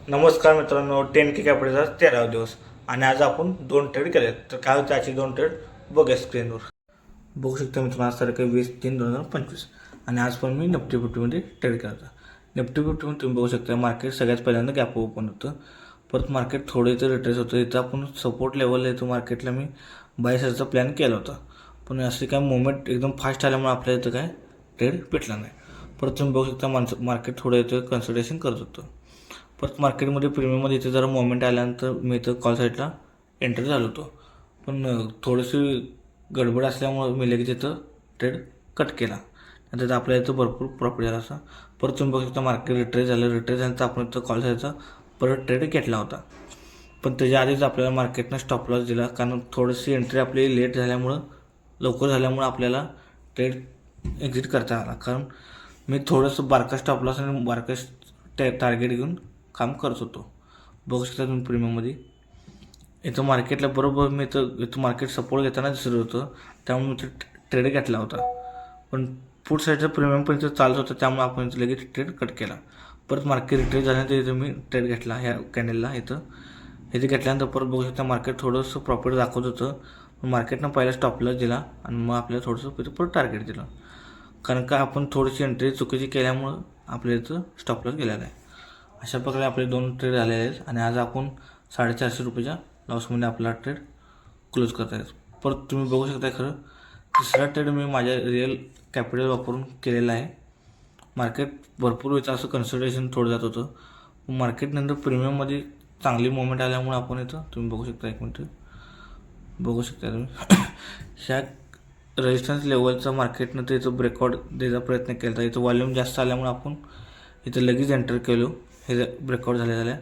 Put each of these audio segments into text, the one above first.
नमस्कार मित्रांनो, 10K कॅपिटलचा 13वा दिवस आणि आज आपण 2 ट्रेड केले. तर काय होतं त्याची 2 ट्रेड बघूया स्क्रीनवर. बघू शकता मित्रांनो, आज तारीख 20/3/2025 आणि आज पण मी निफ्टी फिफ्टीमध्ये ट्रेड केला होता. निफ्टी फिफ्टीमध्ये तुम्ही बघू शकता मार्केट सगळ्यात पहिल्यांदा गॅप ओपन होतं, परत मार्केट थोडं इथं रिट्रेस होतं. इथं आपण सपोर्ट लेवलला इथं मार्केटला मी बाय साईडचा प्लॅन केला होता, पण असे काय मुवमेंट एकदम फास्ट आल्यामुळे आपल्याला इथं काय ट्रेड भेटला नाही. परत तुम्ही बघू शकता मार्केट थोडं इथं कन्सल्टेशन करत होतं. परत मार्केटमध्ये प्रीमियममध्ये इथे जरा मोमेंट आल्यानंतर मी इथं कॉल साईडला एंटर झालो होतो, पण थोडीशी गडबड असल्यामुळं मी लगेच इथं ट्रेड कट केला. नंतर आपल्याला इथं भरपूर प्रॉफिट झाला असा. परत तुम्ही बघू शकता मार्केट रिट्रेस झाल्यानंतर आपण इथं कॉल साईडचा परत ट्रेड घेतला होता, पण त्याच्या आधीच आपल्याला मार्केटनं स्टॉप लॉस दिला, कारण थोडीशी एंट्री आपली लेट झाल्यामुळं लवकर झाल्यामुळं आपल्याला ट्रेड एक्झिट करता आला. कारण मी थोडंसं बारका स्टॉप लॉस आणि बारका टार्गेट घेऊन काम करत होतो. बघू शकता तुम्ही प्रीमियममध्ये इथं मार्केटला बरोबर मी इथं मार्केट सपोर्ट घेताना दिसत होतं, त्यामुळे मी इथं ट्रेड घेतला होता. पण पुढ साईडचं प्रीमियम पण इथं चालत होतं, त्यामुळे आपण इथं लगेच ट्रेड कट केला. परत मार्केट रिट्रेस झाल्यानंतर इथं मी ट्रेड घेतला ह्या कॅन्डलला. इथं घेतल्यानंतर परत बघू शकता मार्केट थोडंसं प्रॉफिट दाखवत होतं, पण मार्केटनं पहिला स्टॉप लॉस दिला आणि मग आपल्याला थोडंसं परत टार्गेट दिलं, कारण का आपण थोडीशी एंट्री चुकीची केल्यामुळं आपल्या इथं स्टॉप लॉस गेलेला आहे. अशा प्रकारे आपले 2 ट्रेड झालेले आहेत आणि आज आपण 450 रुपयाच्या लॉसमध्ये आपला ट्रेड क्लोज करत आहेत. परत तुम्ही बघू शकता खरं तिसरा ट्रेड मी माझ्या रिअल कॅपिटल वापरून केलेला आहे. मार्केट भरपूर इथं असं कन्सल्टेशन थोडं जात होतं, मार्केटनंतर प्रीमियममध्ये चांगली मुवमेंट आल्यामुळे आपण इथं तुम्ही बघू शकता, एक मिनटं बघू शकता तुम्ही ह्या रेजिस्टन्स लेवलचा मार्केटनं इथं ब्रेकआउट द्यायचा प्रयत्न केला होता. इथं वॉल्यूम जास्त आल्यामुळे आपण इथं लगेच एंटर केलो. हे ब्रेकआउट झाल्या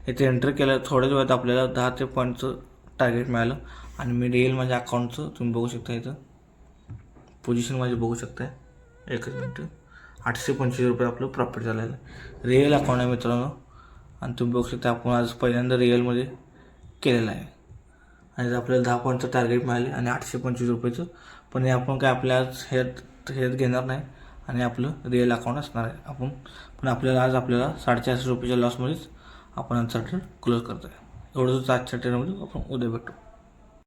इथे एंटर केलं, थोड्याच वेळात आपल्याला 10 ते पॉईंटचं टार्गेट मिळालं आणि मी रिअल माझ्या अकाउंटचं तुम्ही बघू शकता इथं पोझिशन माझी बघू शकताय. एकच मिनटं 825 रुपये आपलं प्रॉफिट झालेलं आहे. रिअल अकाउंट आहे मित्रांनो, आणि तुम्ही बघू शकता आपण आज पहिल्यांदा रिअलमध्ये केलेलं आहे आणि आपल्याला 10 पॉईंटचं टार्गेट मिळाले आणि 825 रुपयेचं. पण हे आपण काय आपल्या ह्यात घेणार नाही आणि आपलं रिअल अकाउंट असणार आहे आपण. पण आपल्याला आज 450 रुपयाच्या लॉसमध्येच आपण आजचा ट्रेड क्लोज करतो आहे. एवढंच आजच्या ट्रेडमध्ये आपण उद्या भेटू.